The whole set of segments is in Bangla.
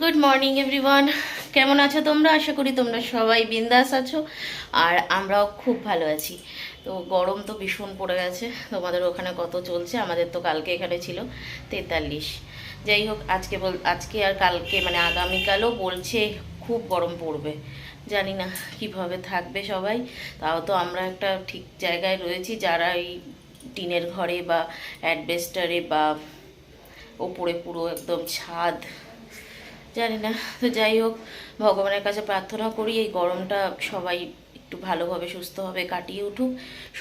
গুড মর্নিং এভরিওয়ান, কেমন আছো তোমরা? আশা করি তোমরা সবাই বিন্দাস আছো আর আমরাও খুব ভালো আছি। তো গরম তো ভীষণ পড়ে গেছে, তোমাদের ওখানে কত চলছে? আমাদের তো কালকে এখানে ছিল 43। যাই হোক, আজকে আর কালকে মানে আগামীকালও বলছে খুব গরম পড়বে। জানি না কিভাবে থাকবে সবাই। তাও তো আমরা একটা ঠিক জায়গায় রয়েছি, যারা এই টিনের ঘরে বা অ্যাডবেস্টারে বা ওপরে পুরো একদম ছাদ, জানি না। তো যাই হোক, ভগবানের কাছে প্রার্থনা করি এই গরমটা সবাই একটু ভালোভাবে সুস্থভাবে কাটিয়ে উঠুক,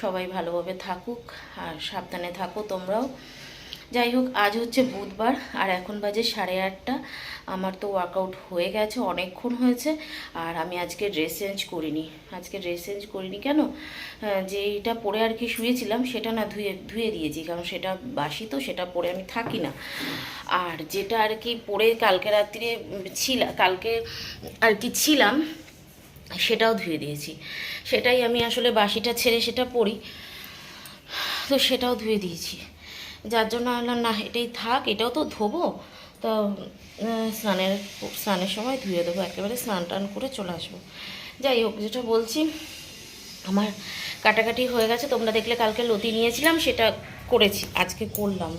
সবাই ভালোভাবে থাকুক আর সাবধানে থাকো তোমরাও। যাই হোক, আজ হচ্ছে বুধবার আর এখন বাজে 8:30। আমার তো ওয়ার্কআউট হয়ে গেছে, অনেকক্ষণ হয়েছে। আর আমি আজকে ড্রেস চেঞ্জ করিনি কেন? যে এটা পরে আর কি শুয়েছিলাম সেটা না ধুয়ে ধুয়ে দিয়েছি, কারণ সেটা বাসি, তো সেটা পরে আমি থাকি না। আর যেটা আর কি পরে কালকে রাত্রিরে কালকে আর কি ছিলাম, সেটাও ধুয়ে দিয়েছি। সেটাই আমি আসলে বাসিটা ছেড়ে সেটা পরি, তো সেটাও ধুয়ে দিয়েছি। যার জন্য বললাম না, এটাই থাক, এটাও তো ধোবো। তো স্নানের সময় ধুয়ে দেবো, একেবারে স্নান টান করে চলে আসবো। যাই হোক, যেটা বলছি, আমার কাটাকাটি হয়ে গেছে। তোমরা দেখলে কালকে লতি নিয়েছিলাম, সেটা করেছি, আজকে করলাম।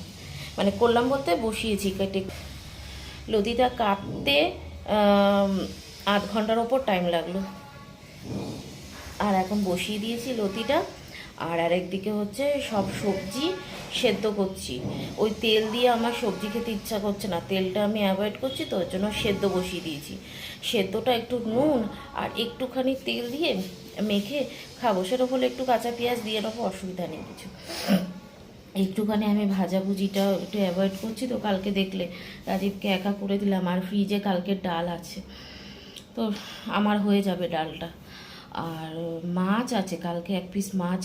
মানে করলাম বলতে বসিয়েছি কেটে। লতিটা কাটতে আধ ঘন্টার ওপর টাইম লাগলো। আর এখন বসিয়ে দিয়েছি লতিটা। আর আরেকদিকে হচ্ছে সব সবজি সেদ্ধ করছি। ওই তেল দিয়ে আমার সবজি খেতে ইচ্ছা করছে না, তেলটা আমি অ্যাভয়েড করছি, তো ওর জন্য সেদ্ধ বসিয়ে দিয়েছি। সেদ্ধটা একটু নুন আর একটুখানি তেল দিয়ে মেখে খাবো। সেটা হলে একটু কাঁচা পেঁয়াজ দিয়ে নেবো, অসুবিধা নেই কিছু। একটুখানি আমি ভাজাভুজিটা একটু অ্যাভয়েড করছি। তো কালকে দেখলে রাজীবকে একা করে দিলাম, আর ফ্রিজে কালকের ডাল আছে, তো আমার হয়ে যাবে ডালটা। আর মাছ আছে, কালকে 1 পিস মাছ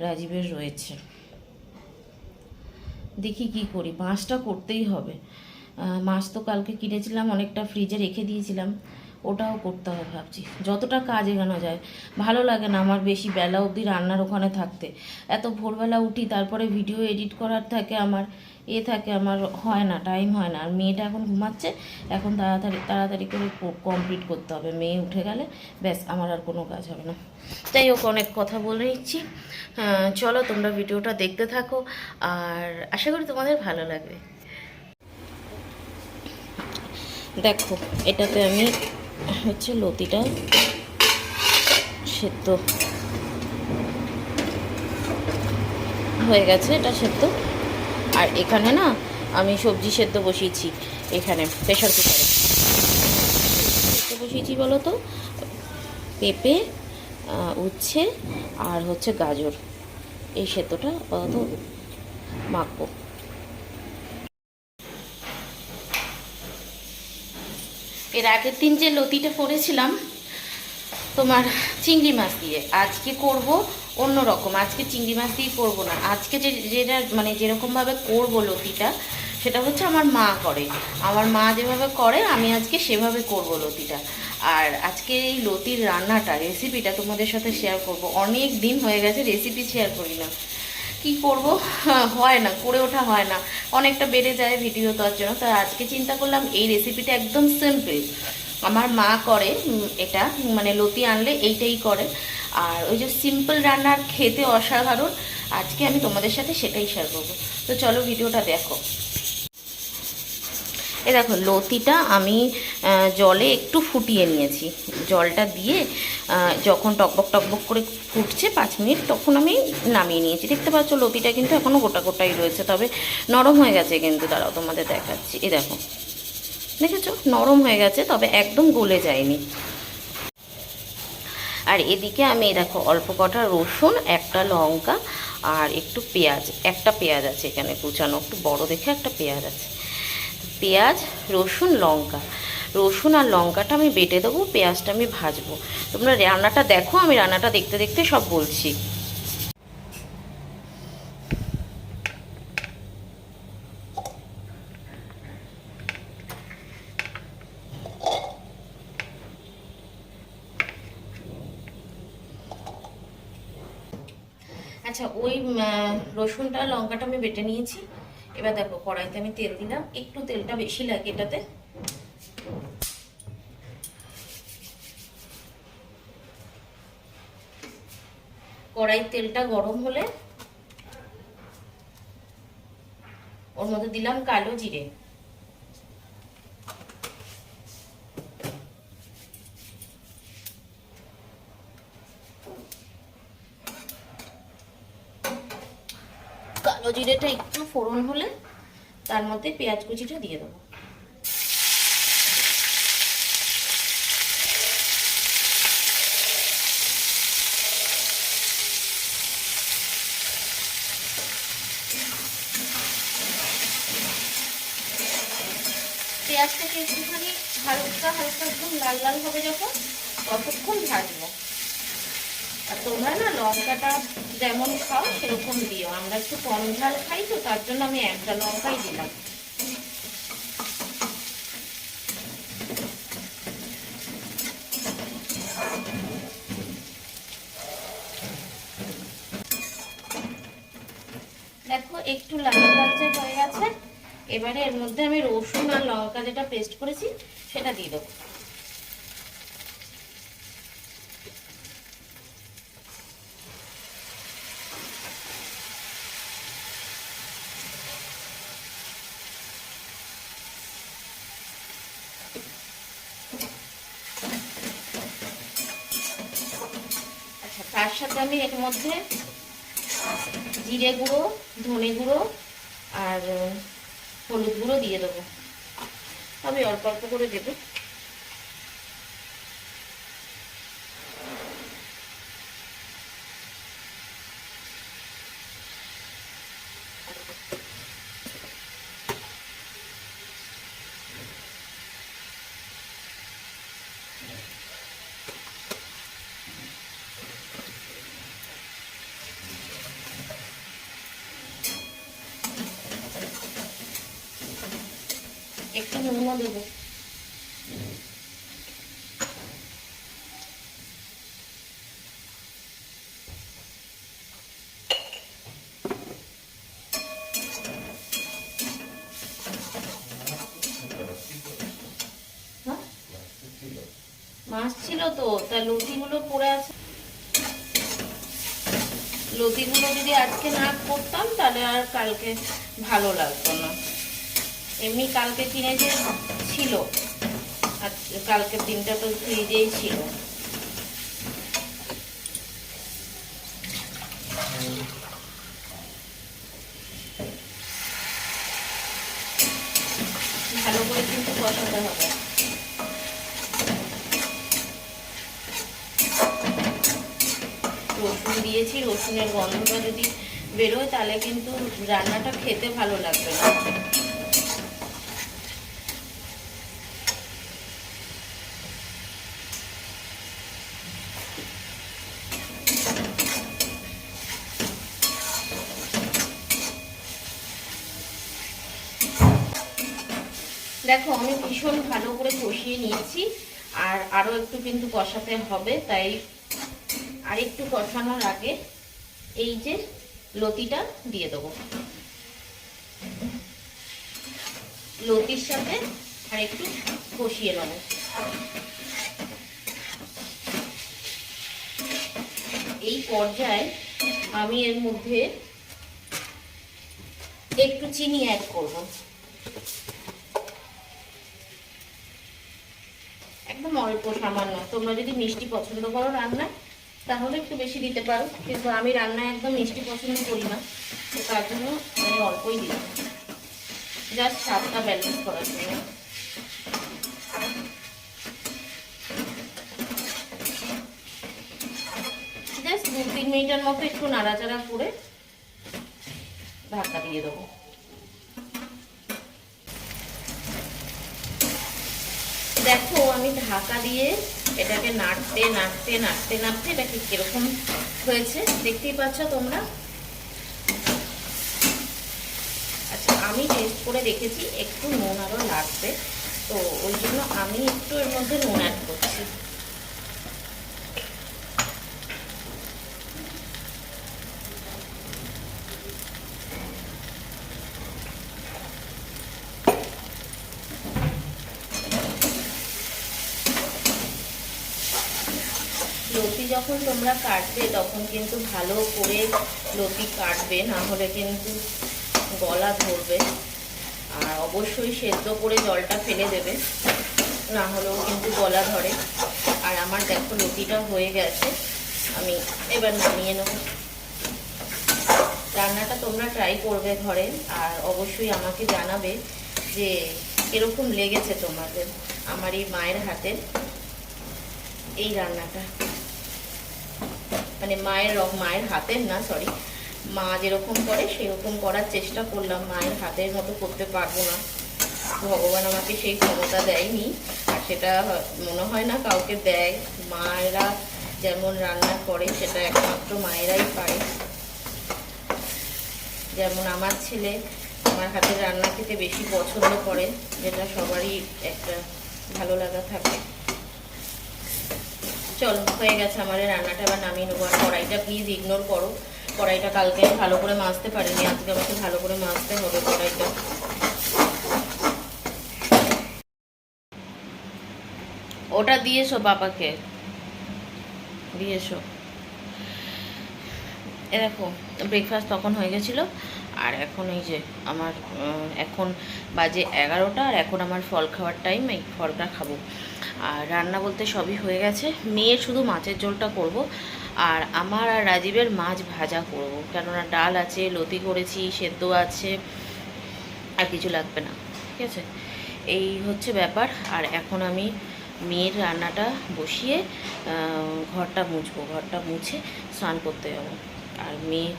রাজীবের রয়েছে। দেখি কি করি, মাছটা করতেই হবে। মাছ তো কালকে কিনেছিলাম, অনেকটা ফ্রিজে রেখে দিয়েছিলাম, ওটাও করতে হবে ভাবছি। যতটা কাজ এগানো যায়। ভালো লাগে না আমার বেশি বেলা অবধি রান্নার ওখানে থাকতে। এত ভোরবেলা উঠি, তারপরে ভিডিও এডিট করার থাকে আমার, থাকে আমার, হয় না, টাইম হয় না। আর মেয়েটা এখন ঘুমাচ্ছে, এখন তাড়াতাড়ি তাড়াতাড়ি করে কমপ্লিট করতে হবে। মেয়ে উঠে গেলে ব্যাস, আমার আর কোনো কাজ হবে না। যাই হোক, অনেক কথা বলে নিচ্ছি। চলো তোমরা ভিডিওটা দেখতে থাকো, আর আশা করি তোমাদের ভালো লাগবে। দেখো, এটাতে আমি হচ্ছে লতিটা সেদ্ধ হয়ে গেছে, এটা সেদ্ধ। আর এখানে না আমি সবজি সেদ্ধ বসিয়েছি, এখানে প্রেশার কুকারে সেদ্ধ বসিয়েছি বলো তো। পেঁপে, উচ্ছে আর হচ্ছে গাজর, এই সেদ্ধটা আপাতত মাখবো। এর আগের দিন যে লতিটা করেছিলাম তোমার চিংড়ি মাছ দিয়ে, আজকে করব অন্য রকম। আজকে চিংড়ি মাছ দিয়ে করব না, আজকে যেটা মানে যেরকমভাবে করব লতিটা, সেটা হচ্ছে আমার মা করে। আমার মা যেভাবে করে আমি আজকে সেভাবে করব লতিটা। আর আজকে এই লতির রান্নাটা রেসিপিটা তোমাদের সাথে শেয়ার করব। অনেক দিন হয়ে গেছে রেসিপি শেয়ার করি না, কি করব, হয় না, করে ওঠা হয় না, অনেকটা বেড়ে যায় ভিডিও, তার জন্য। তাই আজকে চিন্তা করলাম এই রেসিপিটা একদম সিম্পল, আমার মা করে এটা, মানে লতি আনলে এইটাই করে। আর ওই যে সিম্পল রান্নার খেতে অসাধারণ, আজকে আমি তোমাদের সাথে সেটাই শেয়ার করবো। তো চলো ভিডিওটা দেখো। এ দেখো, লতিটা আমি জলে একটু ফুটিয়ে নিয়েছি। জলটা দিয়ে যখন টকবক টকবক করে ফুটছে 5 মিনিট, তখন আমি নামিয়ে নিয়েছি। দেখতে পাচ্ছ লতিটা কিন্তু এখনও গোটা গোটাই রয়েছে, তবে নরম হয়ে গেছে কিন্তু। দাঁড়াও তোমাদের দেখাচ্ছি, এই দেখো, দেখেছো নরম হয়ে গেছে, তবে একদম গলে যায়নি। আর এদিকে আমি দেখো অল্প কটা রসুন, একটা লঙ্কা আর একটু পেঁয়াজ, একটা পেঁয়াজ আছে এখানে কুচানো, একটু বড় দেখে একটা পেঁয়াজ আছে। পেঁয়াজ, রসুন, লঙ্কা, রসুন আর লঙ্কাটা আমি বেটে দেবো, পেঁয়াজটা আমি ভাজবো। তোমরা রান্নাটা দেখো, আমি রান্নাটা দেখতে দেখতে সব বলছি। আচ্ছা, ওই রসুনটা লঙ্কাটা আমি বেটে নিয়েছি। এবার দেখো, কড়াইতে আমি তেল দিলাম, একটু তেলটা বেশি লাগে এটাতে। কড়াই তেলটা গরম হলে ওর মধ্যে দিলাম কালো জিরে, কালো জিরেটা একটু ফোড়ন হলে তার মধ্যে পেঁয়াজ কুচিটা দিয়ে দেবো। পেঁয়াজটাকে একটুখানি হালকা হালকা একদম লাল লাল হবে যখন, ততক্ষণ ভাজবো। আর তোমরা না লঙ্কাটা যেমন খাও সেরকম দিও, আমরা একটু কম ঝাল খাই তো তার জন্য আমি একটা লঙ্কাই দিলাম। দেখো একটু লাল লালচে হয়ে গেছে, এবারে এর মধ্যে আমি রসুন আর লঙ্কা যেটা পেস্ট করেছি সেটা দিয়ে দেবো। আচ্ছা, তার সাথে আমি এর মধ্যে জিরে গুঁড়ো, ধনে গুঁড়ো আর হলুদ গুঁড়ো দিয়ে দেবো। আমি অল্প অল্প করে দেবো। একটু নুনও দেবো। মাছ ছিল তো, তা লতিগুলো পড়ে আছে। লতিগুলো যদি আজকে না করতাম তাহলে আর কালকে ভালো লাগতো না। এমনি কালকে কিনে যে ছিল, আর কালকের দিনটা তো ফ্রিজেই ছিল। ভালো করে কিন্তু কষাতে হবে। রসুন দিয়েছি, রসুনের গন্ধটা যদি বেরোয় তাহলে কিন্তু রান্নাটা খেতে ভালো লাগবে না। দেখো আমি ভীষণ ভালো করে কষিয়ে নিয়েছি, আর আরো একটু কিন্তু কষাতে হবে। তাই আর একটু কষানোর আগে এই যে লতিটা দিয়ে দেবো। লতির সাথে আর একটু কষিয়ে নেবো। এই পর্যায়ে আমি এর মধ্যে একটু চিনি অ্যাড করব, একদম অল্প সামান্য। তোমরা যদি মিষ্টি পছন্দ করো রান্নায় তাহলে একটু বেশি দিতে পারো, কিন্তু আমি রান্নায় একদম মিষ্টি পছন্দ করি না, তো তার জন্য আমি অল্পই দিলাম, জাস্ট স্বাদটা ব্যালেন্স করার জন্য। জাস্ট 2-3 মিনিটের মতো একটু নাড়াচাড়া করে ঢাকা দিয়ে দেবো। দেখো আমি ঢাকা দিয়ে এটাকে নাড়তে নাড়তে নাড়তে নাড়তে এটাকে কিরকম হয়েছে দেখতেই পাচ্ছ তোমরা। আচ্ছা, আমি টেস্ট করে দেখেছি একটু নুন আরও লাগবে, তো ওই জন্য আমি একটু এর মধ্যে নুন অ্যাড করছি। লতির যখন তোমরা কাটবে তখন কিন্তু ভালো করে লতি কাটবে, না হলে কিন্তু গলা ধরবে। আর অবশ্যই সেদ্ধ করে জলটা ফেলে দেবে, না হলেও কিন্তু গলা ধরে। আর আমার দেখো লতিটা হয়ে গেছে, আমি এবার নামিয়ে নেব। রান্নাটা তোমরা ট্রাই করবে ঘরে, আর অবশ্যই আমাকে জানাবে যে এরকম লেগেছে তোমাদের আমার এই মায়ের হাতের এই রান্নাটা। মানে মায়ের হাতের না, সরি, মা যেরকম করে সেরকম করার চেষ্টা করলাম। মায়ের হাতের মতো করতে পারবো না, ভগবান আমাকে সেই ক্ষমতা দেয়নি, আর সেটা মনে হয় না কাউকে দেয়। মায়েরা যেমন রান্না করে সেটা একমাত্র মায়েরাই পারে। যেমন আমার ছেলে আমার হাতের রান্না খেতে বেশি পছন্দ করে, যেটা সবারই একটা ভালো লাগা থাকে। চলো, হয়ে গেছে আমার রান্নাটা, এবার নামিয়ে নেবো। আর কড়াইটা প্লিজ ইগনোর করো, কড়াইটা কালকে ভালো করে মাজতে পারিনি, আজকে আমাকে ভালো করে মাজতে হবে কড়াইটা। ওটা দিয়েছো বাবাকে, দিয়েছো। এ দেখো ব্রেকফাস্ট তখন হয়ে গেছিলো, আর এখন এই যে আমার এখন বাজে 11টা, আর এখন আমার ফল খাওয়ার টাইম, এই ফলটা খাবো। আর রান্না বলতে সবই হয়ে গেছে, মেয়ের শুধু মাছের ঝোলটা করব, আর আমার আর রাজীবের মাছ ভাজা করব, কেননা ডাল আছে, লতি করেছি, সেদ্ধ আছে, আর কিছু লাগবে না। ঠিক আছে, এই হচ্ছে ব্যাপার। আর এখন আমি মেয়ের রান্নাটা বসিয়ে ঘরটা মুছবো, ঘরটা মুছে স্নান করতে যাবো। আর মেয়ে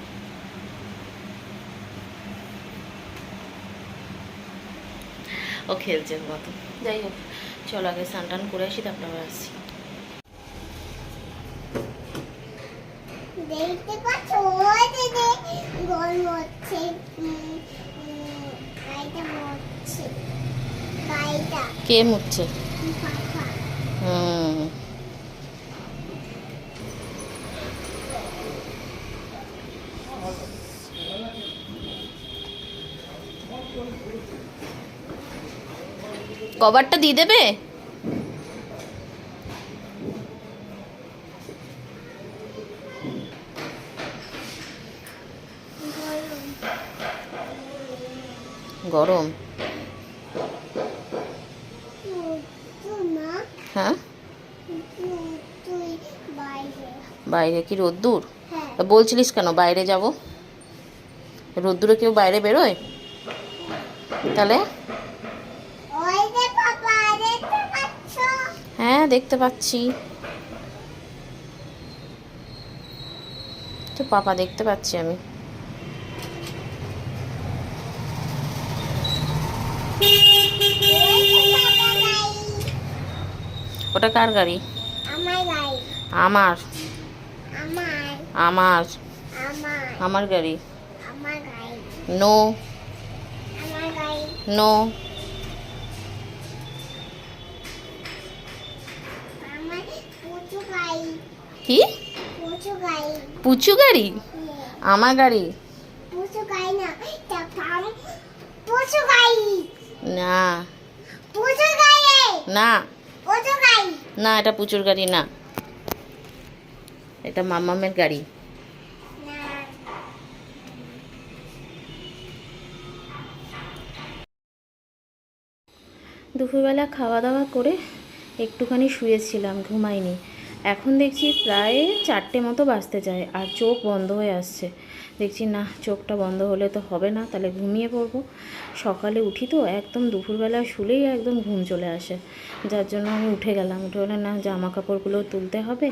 ও খেলছে মতো। যাই হোক, চলো আগে স্নান টান করে আসি, তারপর আবার আসছি। দেখতে পাচ্ছ ওই যে গরম হচ্ছে, গাইটা মুছছে, গাইটা কে মুছছে? পাপা। কভারটা দিয়ে দেবে? গরম? হ্যাঁ, বাইরে কি রোদ্দুর? বলছিলিস কেন বাইরে যাব? রোদ্দুরে কেউ বাইরে বেরোয়? তাহলে হ্যাঁ, দেখতে পাচ্ছি তো, পাপা দেখতে পাচ্ছি আমি। ওটা কার গাড়ি? আমার আমার আমার গাড়ি। নো নো, কি পুচু গাড়ি? আমার গাড়ি না না না, এটা পুচুর গাড়ি না, এটা মাম্মামের গাড়ি। দুপুরবেলা খাওয়া দাওয়া করে একটুখানি শুয়েছিলাম, ঘুমাইনি। এখন দেখছি প্রায় 4টে মতো বাজতে যায়, আর চোখ বন্ধ হয়ে আসছে। দেখছি না, চোখটা বন্ধ হলে তো হবে না, তাহলে ঘুমিয়ে পড়বো। সকালে উঠি তো একদম দুপুরবেলা শুলেই একদম ঘুম চলে আসে, যার জন্য আমি উঠে গেলাম। না, জামা কাপড়গুলো তুলতে হবে,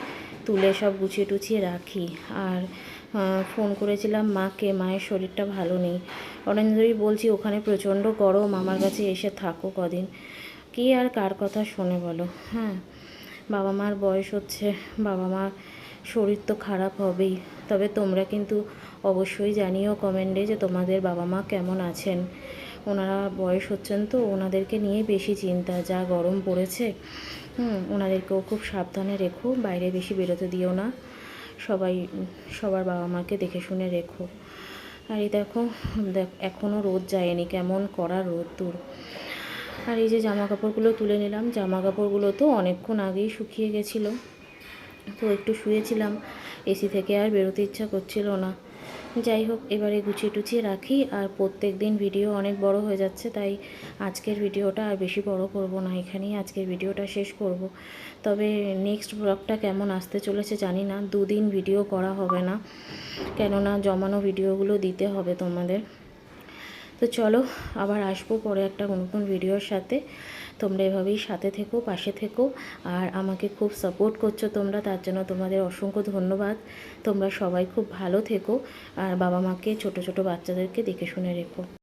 তুলে সব গুছিয়ে টুছিয়ে রাখি। আর ফোন করেছিলাম মাকে, মায়ের শরীরটা ভালো নেই। অনেক ধরেই বলছি ওখানে প্রচণ্ড গরম, আমার কাছে এসে থাকো কদিন। কি আর কার কথা শোনে বলো? হ্যাঁ, বাবা মার বয়স হচ্ছে, বাবা মার শরীর তো খারাপ হবেই। তবে তোমরা কিন্তু অবশ্যই জানিও কমেন্টে যে তোমাদের বাবা মা কেমন আছেন। ওনারা বয়স হচ্ছেন তো, ওনাদেরকে নিয়ে বেশি চিন্তা, যা গরম পড়েছে। ওনাদেরকেও খুব সাবধানে রেখো, বাইরে বেশি বেরোতে দিও না। সবার বাবা মাকে দেখে শুনে রেখো। আর এই দেখো, এখনও রোদ যায়নি, কেমন কড়া রোদ্দুর। আর এই যে জামা কাপড়গুলো তুলে নিলাম, জামা কাপড়গুলো তো অনেকক্ষণ আগেই শুকিয়ে গেছিলো। তো একটু শুয়েছিলাম, এসি থেকে আর বেরোতে ইচ্ছা করছিল না। যাই হোক, এবারে গুছিয়ে টুছিয়ে রাখি। আর প্রত্যেক দিন ভিডিও অনেক বড় হয়ে যাচ্ছে, তাই আজকের ভিডিওটা আর বেশি বড় করব না, এখানেই আজকের ভিডিওটা শেষ করব। তবে নেক্সট ব্লগটা কেমন আসতে চলেছে জানি না, 2 দিন ভিডিও করা হবে না, কেননা জমানো ভিডিওগুলো দিতে হবে তোমাদের। তো চলো, আবার আসবো পরে একটা নতুন ভিডিওর সাথে। তোমরা এভাবেই সাথে থেকো, পাশে থেকো, আর আমাকে খুব সাপোর্ট করছো তোমরা, তার জন্য তোমাদের অসংখ্য ধন্যবাদ। তোমরা সবাই খুব ভালো থেকো, আর বাবা মাকে, ছোট ছোট বাচ্চাদেরকে দেখে শুনে রেখো।